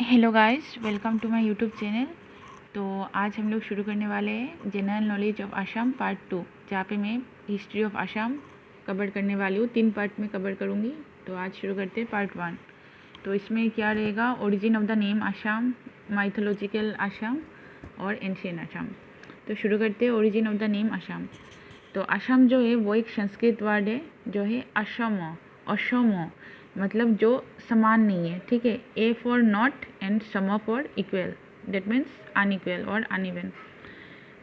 Hello guys, welcome to my YouTube channel. तो आज हम लोग शुरू करने वाले हैं general knowledge of Assam part 2, जहाँ पे मैं हिस्ट्री ऑफ असम कवर करने वाली हूँ। 3 पार्ट में कवर करूँगी। तो आज शुरू करते हैं पार्ट 1। तो इसमें क्या रहेगा, origin of the name Assam, mythological Assam और एंशिएंट असम। तो शुरू करते हैं origin of the name Assam. तो असम जो है वो एक संस्कृत वर्ड है जो है असम, असम मतलब जो समान नहीं है, ठीक है। ए फॉर नॉट एंड सम for equal, that means unequal और uneven.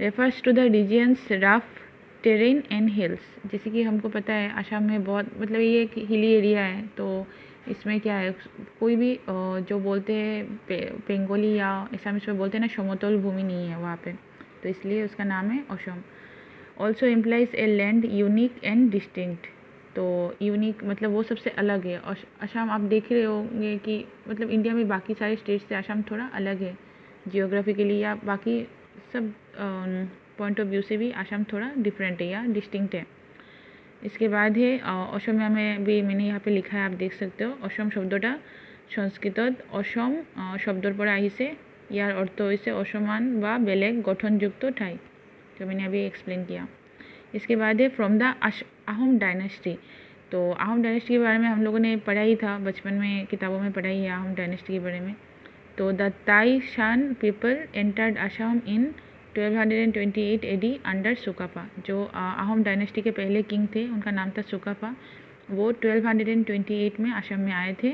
Refers to the regions rough terrain and hills. जैसे कि हमको पता है असम में बहुत मतलब ये एक हिली एरिया है। तो इसमें क्या है, कोई भी जो बोलते हैं बंगाली या असमिस में बोलते हैं ना, समतल भूमि नहीं है वहाँ पे, तो इसलिए उसका नाम है Assam. Also implies a land unique and distinct. तो यूनिक मतलब वो सबसे अलग है। और असम आप देख रहे होंगे कि मतलब इंडिया में बाकी सारे स्टेट से असम थोड़ा अलग है जियोग्राफिकली, या बाकी सब पॉइंट ऑफ व्यू से भी असम थोड़ा डिफरेंट है या डिस्टिंक्ट है। इसके बाद है असमिया में भी मैंने यहाँ पे लिखा है, आप देख सकते हो। असम शब्दटा संस्कृतत असम शब्दर पर आहिसे, यार अर्थ होइसे असमान व बेलेग गठनयुक्त ठाई। जो मैंने अभी एक्सप्लेन किया। इसके बाद है फ्रॉम द अहोम डायनेस्टी। तो अहोम डायनेस्टी के बारे में हम लोगों ने पढ़ा ही था बचपन में, किताबों में पढ़ा ही है अहोम डायनेस्टी के बारे में। तो द ताई शान पीपल एंटर्ड असम इन 1228 एडी अंडर सुकाफा। जो अहोम डायनेस्टी के पहले किंग थे उनका नाम था सुकाफा। वो 1228 में असम में आए थे।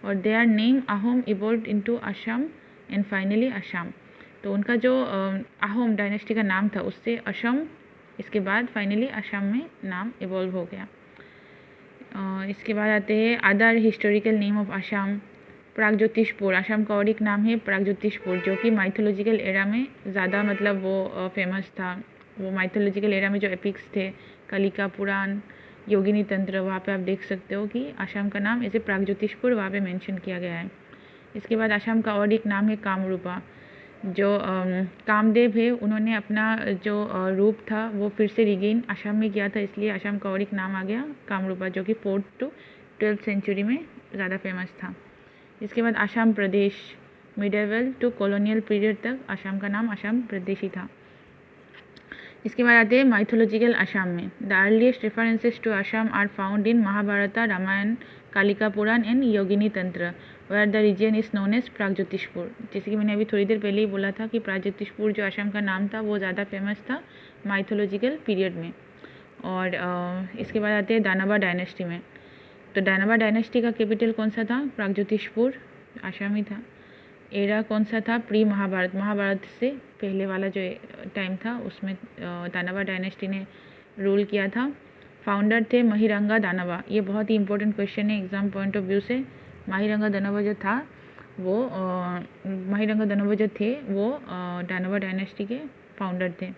और they are name Ahom evolve into Assam and finally Assam. तो उनका जो अहोम डायनेस्टी का नाम था उससे असम, इसके बाद फाइनली असम में नाम इवॉल्व हो गया। इसके बाद आते हैं other historical name of Assam. Pragjyotishpur, Assam का और एक नाम है प्रागज्योतिषपुर, जो कि माइथोलॉजिकल एरा में ज़्यादा मतलब वो फेमस था। वो माइथोलॉजिकल एरा में जो एपिक्स थे, कालिका पुराण, योगिनी तंत्र, वहाँ पे आप देख सकते हो कि असम का नाम ऐसे प्रागज्योतिषपुर वहाँ पे मेंशन किया गया है। इसके बाद असम का और एक नाम है कामरूपा। जो कामदेव है उन्होंने अपना जो रूप था वो फिर से रिगेन असम में किया था, इसलिए असम का और एक नाम आ गया कामरूपा, जो कि 4th to 12th सेंचुरी में ज़्यादा फेमस था। इसके बाद असम प्रदेश, मिडेवल टू कॉलोनियल पीरियड तक असम का नाम असम प्रदेश ही था। इसके बाद आते हैं माइथोलॉजिकल असम में। The earliest references to Assam are found in Mahabharata, Ramayana, Kalika Purana and Yogini Tantra, where the region is known as Pragjyotishpur. जैसे कि मैंने अभी थोड़ी देर पहले ही बोला था कि प्रागज्योतिषपुर जो असम का नाम था वो ज़्यादा फेमस था माइथोलॉजिकल पीरियड में। और इसके बाद आते हैं दानवा डायनेस्टी में। तो दानवा डायनेस्टी का कैपिटल कौन सा था? प्रागज्योतिषपुर, असम ही था। एरा कौन सा था? प्री महाभारत, महाभारत से पहले वाला जो टाइम था उसमें दानवा डायनेस्टी ने रूल किया था। फाउंडर थे महिरंगा दानवा। ये बहुत ही इंपॉर्टेंट क्वेश्चन है एग्जाम पॉइंट ऑफ व्यू से। महिरंगा दानवा जो था वो महिरंगा दानवा जो थे वो दानवा डायनेस्टी के फाउंडर थे।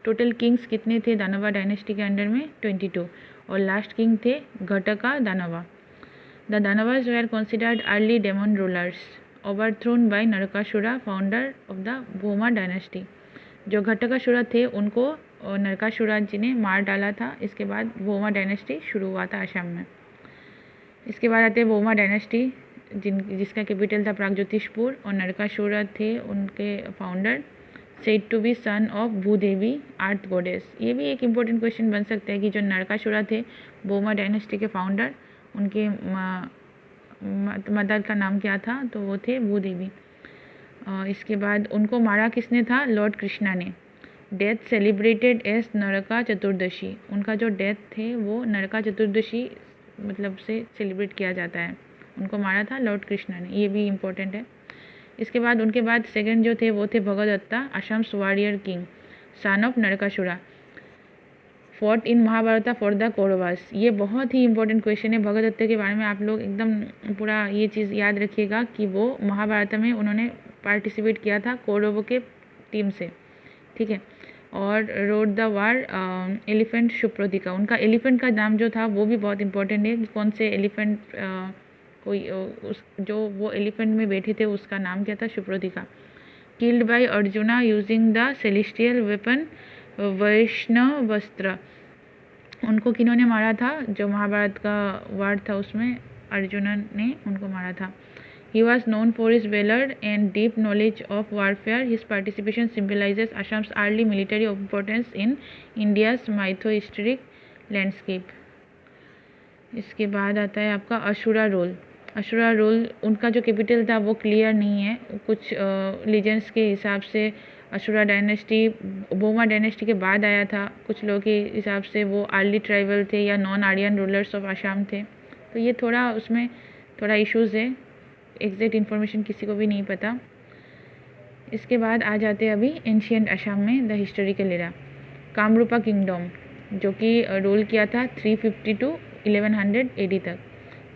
टोटल किंग्स कितने थे दानवा डायनेस्टी के अंडर में? 22। और लास्ट किंग थे Ghataka Danava. The Danavas were considered early demon rulers, overthrown by Narakasura, founder of the Bhauma dynasty. जो घटकासुरा थे उनको नरकासुरा जी ने मार डाला था। इसके बाद भूमा डायनेस्टी शुरू हुआ था असम में। इसके बाद आते हैं भूमा डायनेस्टी, जिसका कैपिटल था प्रागज्योतिषपुर, और नरकासुरा थे उनके founder, said to be son of Bhudevi, earth goddess. ये भी एक इम्पोर्टेंट क्वेश्चन बन सकता है कि जो नरकासुरा थे भूमा डायनेस्टी के फाउंडर, उनके मदर का नाम क्या था? तो वो थे भूदेवी। इसके बाद उनको मारा किसने था? लॉर्ड कृष्णा ने। डेथ सेलिब्रेटेड एज नरका चतुर्दशी। उनका जो डेथ थे वो नरका चतुर्दशी मतलब से सेलिब्रेट किया जाता है। उनको मारा था लॉर्ड कृष्णा ने, ये भी इम्पोर्टेंट है। इसके बाद उनके बाद सेकंड जो थे वो थे Bhagadatta, Assam's warrior king, son of Narakasura, fought in Mahabharata for the Kauravas. ये बहुत ही इंपॉर्टेंट क्वेश्चन है। भगदत्त के बारे में आप लोग एकदम पूरा ये चीज़ याद रखिएगा कि वो महाभारत में उन्होंने पार्टिसिपेट किया था कौरवों के टीम से, ठीक है। और रोड द वार एलिफेंट सुप्रोतिका। उनका एलिफेंट का नाम जो था वो भी बहुत इंपॉर्टेंट है। कौन से एलिफेंट कोई उस जो वो एलिफेंट में बैठे थे उसका नाम क्या था? Supratika. Killed by Arjuna using the celestial weapon Vaishnavastra. उनको किन्होंने मारा था? जो महाभारत का वार था उसमें अर्जुनन ने उनको मारा था। He was known for his valor and deep knowledge of warfare. His participation symbolizes Assam's early military importance in India's mytho-historic landscape. इसके बाद आता है आपका अशुरा रोल। अशुरा रोल उनका जो कैपिटल था वो क्लियर नहीं है, कुछ लीजेंड्स के हिसाब से अशुरा डायनेस्टी बोमा डायनेस्टी के बाद आया था, कुछ लोगों के हिसाब से वो अर्ली ट्राइबल थे या non Aryan rulers of Assam थे। तो ये थोड़ा उसमें थोड़ा इश्यूज़ है, एग्जैक्ट इन्फॉर्मेशन किसी को भी नहीं पता। इसके बाद आ जाते हैं अभी एंशियंट आसाम में the historical era. Kamrupa kingdom जो कि रूल किया था 350 टू 1100 AD तक।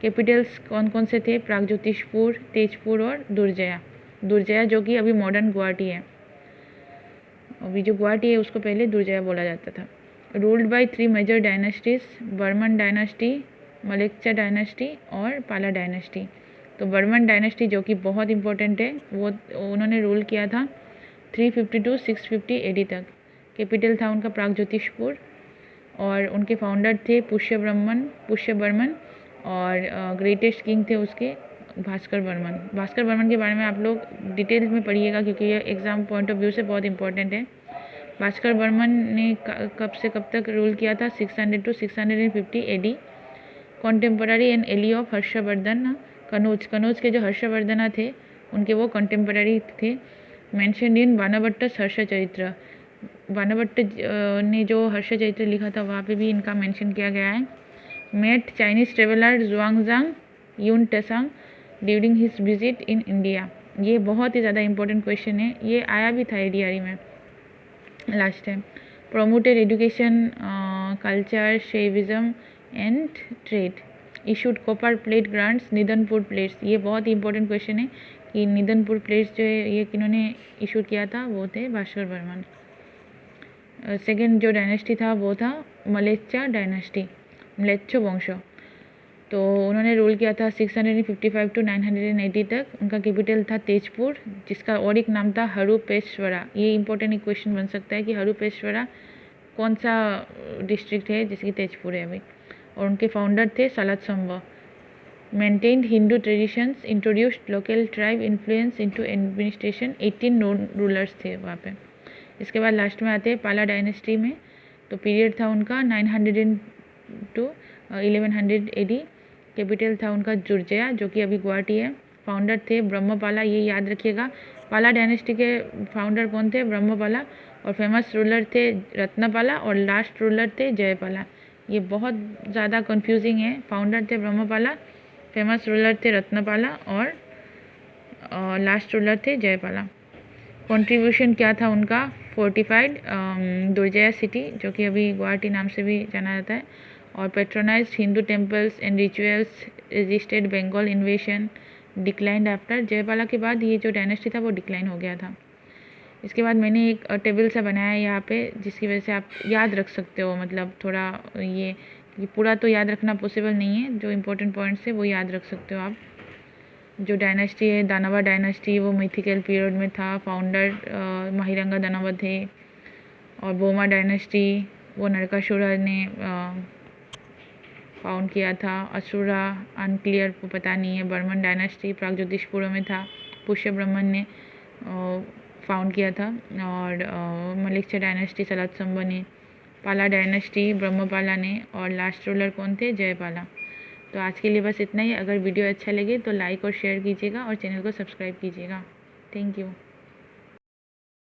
कैपिटल्स कौन कौन से थे? प्रागज्योतिषपुर, तेजपुर और दुर्जया। दुर्जया जो कि अभी मॉडर्न गुवाहाटी है, अभी जो गुवाहाटी है उसको पहले दुर्जया बोला जाता था। Ruled by 3 major dynasties, Varman dynasty, Mlechchha dynasty और पाला डायनेस्टी। तो बर्मन डायनेस्टी जो कि बहुत इंपॉर्टेंट है, वो उन्होंने रूल किया था 350 टू 650 AD तक। कैपिटल था उनका प्रागज्योतिषपुर और उनके फाउंडर थे पुष्य बर्मन और ग्रेटेस्ट किंग थे उसके भास्कर बर्मन के बारे में आप लोग डिटेल में पढ़िएगा क्योंकि ये एग्ज़ाम पॉइंट ऑफ व्यू से बहुत इंपॉर्टेंट है। भास्कर बर्मन ने कब से कब तक रूल किया था? 600 to 650 AD। Contemporary and ally of Harshavardhan Kannauj के जो हर्षवर्धना थे उनके वो कॉन्टेम्पररी थे। मेंशन इन बाणाभट्टस हर्ष चरित्र, बाणाभट्ट ने जो हर्ष चरित्र लिखा था वहाँ पे भी इनका मेंशन किया गया है। Met Chinese traveller Xuanzang Hiuen Tsang during his visit in India. ये बहुत ही ज़्यादा इंपॉर्टेंट क्वेश्चन है, ये आया भी था ADRE में last time. Promoted education, culture, Shaivism and trade, issued copper plate grants, Nidhanpur plates. ये बहुत ही इंपॉर्टेंट क्वेश्चन है कि निधनपुर प्लेट्स जो है ये किन्होंने इशू किया था? वो थे भास्कर बर्मन। सेकेंड जो डायनेस्टी था वो था मलेच्चा डायनेस्टी, म्लेच्छो वंश। तो उन्होंने रूल किया था 655 टू 980 तक। उनका कैपिटल था तेजपुर जिसका और एक नाम था हरुपेश्वरा। ये इंपॉर्टेंट क्वेश्चन बन सकता है कि हरुपेश्वरा कौन सा डिस्ट्रिक्ट है जिसकी तेजपुर है अभी। और उनके फाउंडर थे Salastambha. Maintained Hindu traditions, introduced local tribe influence into administration. 18 rulers थे वहाँ पे। इसके बाद लास्ट में आते हैं पाला डायनेस्टी में। तो पीरियड था उनका 900 टू 1100 AD। कैपिटल था उनका जुर्जया जो कि अभी गुवाहाटी है। फाउंडर थे ब्रह्मपाला, ये याद रखिएगा। पाला डायनेस्टी के फाउंडर कौन थे? ब्रह्मपाला। और फेमस रूलर थे रत्नपाला और लास्ट रूलर थे जयपाला। ये बहुत ज़्यादा कंफ्यूजिंग है। फाउंडर थे ब्रह्मपाला, फेमस रूलर थे रत्नपाला और लास्ट रूलर थे जयपाला। कंट्रीब्यूशन क्या था उनका? फोर्टिफाइड दुर्जया सिटी जो कि अभी गुवाहाटी नाम से भी जाना जाता है, और patronised Hindu temples and rituals, resisted Bengal invasion, declined after. Jayapala के बाद ये जो डायनेस्टी था वो डिक्लाइन हो गया था। इसके बाद मैंने एक टेबल सा बनाया है यहाँ पे जिसकी वजह से आप याद रख सकते हो, मतलब थोड़ा ये पूरा तो याद रखना पॉसिबल नहीं है, जो इम्पोर्टेंट पॉइंट्स है वो याद रख सकते हो आप। जो डायनेस्टी है दानवा डायनेस्टी वो मिथिकल पीरियड में था। फाउंडर महिरंगा दानवा थे। और बोमा डायनेस्टी वो नरकासुरा ने फाउंड किया था। असुरा अनक्लियर को पता नहीं है। बर्मन डायनेस्टी प्रागज्योतिषपुर में था, पुष्य ब्रह्मन ने फाउंड किया था। और मलेक्चा डायनेस्टी सलत्संब ने, पाला डायनेस्टी ब्रह्मपाला ने, और लास्ट रूलर कौन थे? जयपाला। तो आज के लिए बस इतना ही। अगर वीडियो अच्छा लगे तो लाइक और शेयर कीजिएगा और चैनल को सब्सक्राइब कीजिएगा। Thank you.